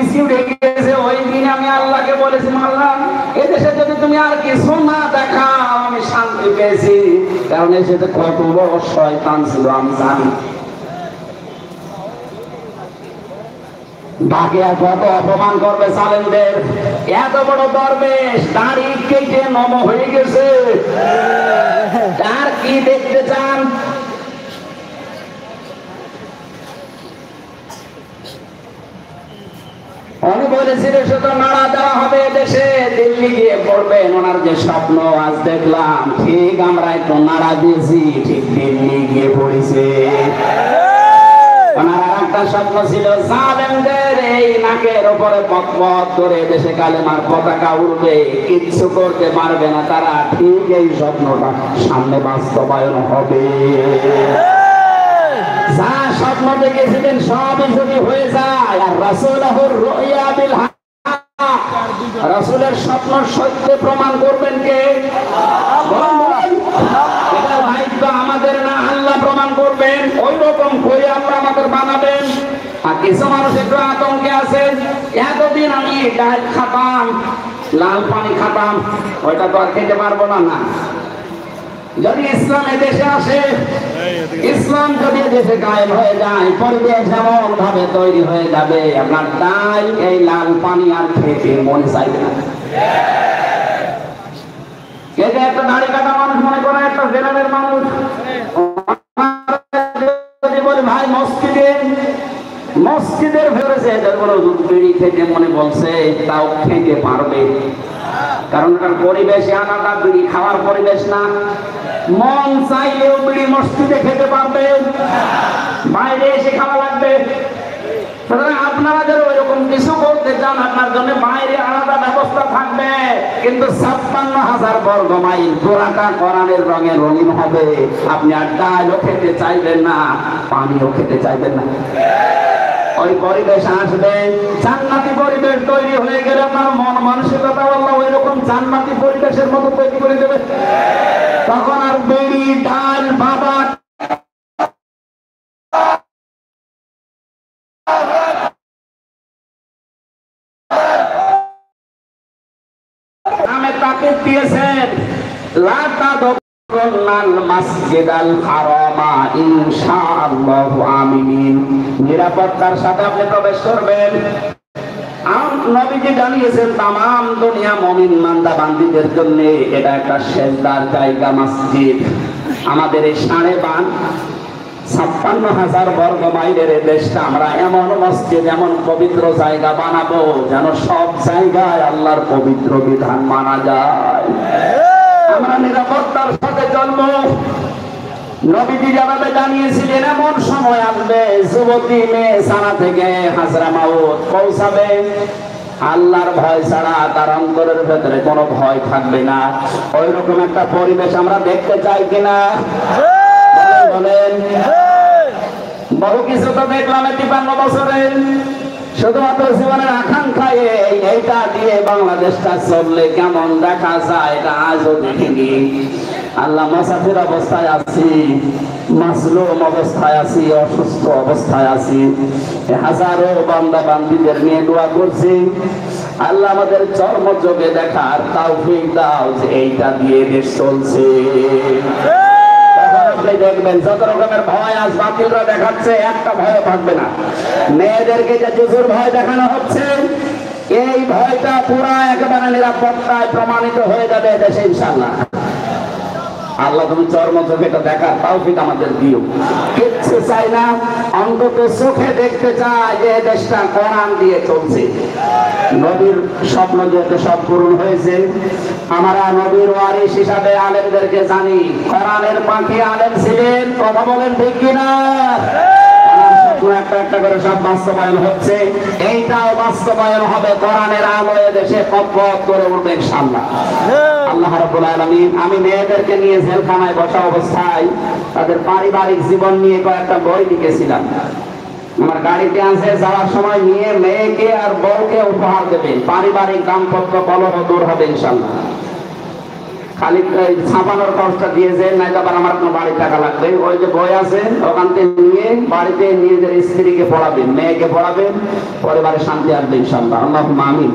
বৃষ্টি উঠে গেছে। ওই দিন আমি আল্লাহকে বলেছি, আল্লাহ এদেশে যদি তুমি আর কিছু না দেখাও আমি শান্তি পেয়েছি, কারণ এসে কত বড় শয়তান ছিল আমি জানি। বাকি আর কত অপমান করবে সালেমদের। এত বড় দরবেশ দাড়ি কেটে নম হয়ে গেছে, তার কি দেখতে চান? উনি বলেছিলেন শুধু নাড়া দেওয়া হবে দেশে, দিল্লি গিয়ে পড়বেন। ওনার যে স্বপ্ন আজ দেখলাম, ঠিক আমরা একটু নাড়া দিয়েছি, ঠিক দিল্লি গিয়ে পড়েছে। ওনার আর একটা স্বপ্ন ছিল, জালেমদের এই নাকের উপরে পথ পথ করে দেশে কালেমার পতাকা উড়বে, কিচ্ছু করতে পারবে না তারা। ঠিক এই স্বপ্নটা সামনে বাস্তবায়ন হবে। যা স্বপ্ন দেখেছিলেন সবই যদি হয়ে যায়, আর রাসূলুর রুইয়া বিল হক, রাসূলের স্বপ্ন সত্য প্রমাণ করবেন কে? এটা দায়িত্ব আমাদের না, আল্লাহ প্রমাণ করবেন। ওই রকম করে আল্লাহ আমাদের বানাবেন। আর কিছু মানুষ একটু আতঙ্কে আছে, এতদিন আমি ডাল খাতাম, লাল পানি খাতাম, ওইটা তো আর খেতে পারবো না। না, যদি ইসলাম এদেশে আসে, ইসলাম যদি দেশে কায়েম হয়ে যায়, পরিবেশ এমন ভাবে তৈরি হয়ে যাবে, আপনার ডাল এই লাল পানি আর খেতে মনে চাইবে না। একটা দাড়ি কাটা মানুষ মনে করে একটা জেনারেল মানুষ, বলে ভাই মসজিদের ভেবেছে এদের কোনো বিড়ি খেতে মনে বলছে, তাও খেতে পারবে, কারণ তার পরিবেশ আলাদা, বিড়ি খাওয়ার পরিবেশ না। মন চাইলেও বিড়ি মসজিদে খেতে পারবে, বাইরে এসে খাওয়া লাগবে। আপনারা যারা ওই রকম কিছু করতে চান, আপনার জন্য বাইরে আলাদা ব্যবস্থা থাকবে, কিন্তু 56,000 বর্গ মাইল পুরাটা কোরআনের রঙে রঙিন হবে। আপনি আর ডালও খেতে চাইবেন না, পানিও খেতে চাইবেন না। ওই পরিবেশ আসবে, জান্নাতি পরিবেশ তৈরি হয়ে গেলে আপনার মন মানসিকতা আল্লাহ ওই রকম জান্নাতি পরিবেশের মতো তৈরি করে দেবে। তখন আর বিড়ি, ডাল, বাবা নামে তাকে দিয়েছেন, নিরাপত্তার সাথে আপনি প্রবেশ করবেন। নবীজি জানিয়েছেন তামাম দুনিয়া মুমিন বান্দা বান্দীদের জন্য এটা একটা সেজদার জায়গা, মসজিদ। আমাদের এই 56,000 বর্গ মাইলের দেশটা আমরা এমন মসজিদ, এমন পবিত্র জায়গা বানাবো যেন সব জায়গায় আল্লাহর পবিত্র বিধান মানা যায়। আমরা নিরাপত্তার সাথে চলবো। নবীজি যেভাবে জানিয়েছিলেন, এমন সময় আসবে যুবতী মেয়ে সানা থেকে হাজরা মাউত পৌঁছাবে, আল্লাহর ভয় ছাড়া তার অন্তরের ভেতরে কোনো ভয় থাকবে না। ওই রকম একটা পরিবেশ আমরা দেখতে চাই কিনা বলেন? বহু কিছু তো দেখলাম 53 বছরে, শুধুমাত্র জীবনের আকাঙ্ক্ষা এইটা দিয়ে বাংলাদেশটা চললে কেমন দেখা যায়, এটা আজও দেখিনি। আল্লাহ, মুসাফির অবস্থায় আছি, মাসলুম অবস্থায় আছি, অসুস্থ অবস্থায় আছি, হাজারো বান্দা বান্দীদের নিয়ে দোয়া করছি। আল্লাহ আমাদের চর্মযোগে দেখার তৌফিক দাও যে এইটা দিয়ে দেশ চলছে। দেখবেন যত রকমের ভয় আজ বাতিলরা দেখাচ্ছে, একটা ভয় থাকবে না। মেয়েদেরকে যে জুজুর ভয় দেখানো হচ্ছে, এই ভয়টা পুরা একেবারে নিরাপত্তায় প্রমাণিত হয়ে যাবে দেশে ইনশাআল্লাহ। আল্লাহ তুমি চর্মযোগেটা দেখার তৌফিক আমাদের দিও। কিচ্ছু চাই না, অন্তত চোখে দেখতে চাই যে দেশটা কোরআন দিয়ে চলছে। নবীর স্বপ্ন যেহেতু সব পূরণ হয়েছে, আমরা নবীর ওয়ারিস হিসাবে আলেমদেরকে জানি, কোরআনের পাখি আলেম ছিলেন। কথা বলেন ঠিক কিনা? একটা একটা করে সব বাস্তবায়ন হচ্ছে, এইটাও বাস্তবায়ন হবে। কোরআনের আলোয় দেশে পথ পথ করে উঠবে ইনশাআল্লাহ। আল্লাহ রাব্বুল আলামিন, আমি মেয়েদেরকে নিয়ে জেলখানায় বসা অবস্থায় তাদের পারিবারিক জীবন নিয়ে কয়েকটা বই লিখেছিলাম। আমার গাড়িতে আছে, যাওয়ার সময় নিয়ে মেয়েকে আর বউকে উপহার দেবে, পারিবারিক দাম্পত্য কলহ দূর হবে ইনশাআল্লাহ। খালি ছাপানোর খরচটা দিয়েছে, নাই তো আবার আমার কোনো বাড়ির টাকা লাগবে। ওই যে বই আছে ওখান থেকে নিয়ে বাড়িতে নিজেদের স্ত্রীকে পড়াবেন, মেয়েকে পড়াবেন, পরিবারে শান্তি আসবে ইনশাআল্লাহ। আল্লাহুম্মা আমিন।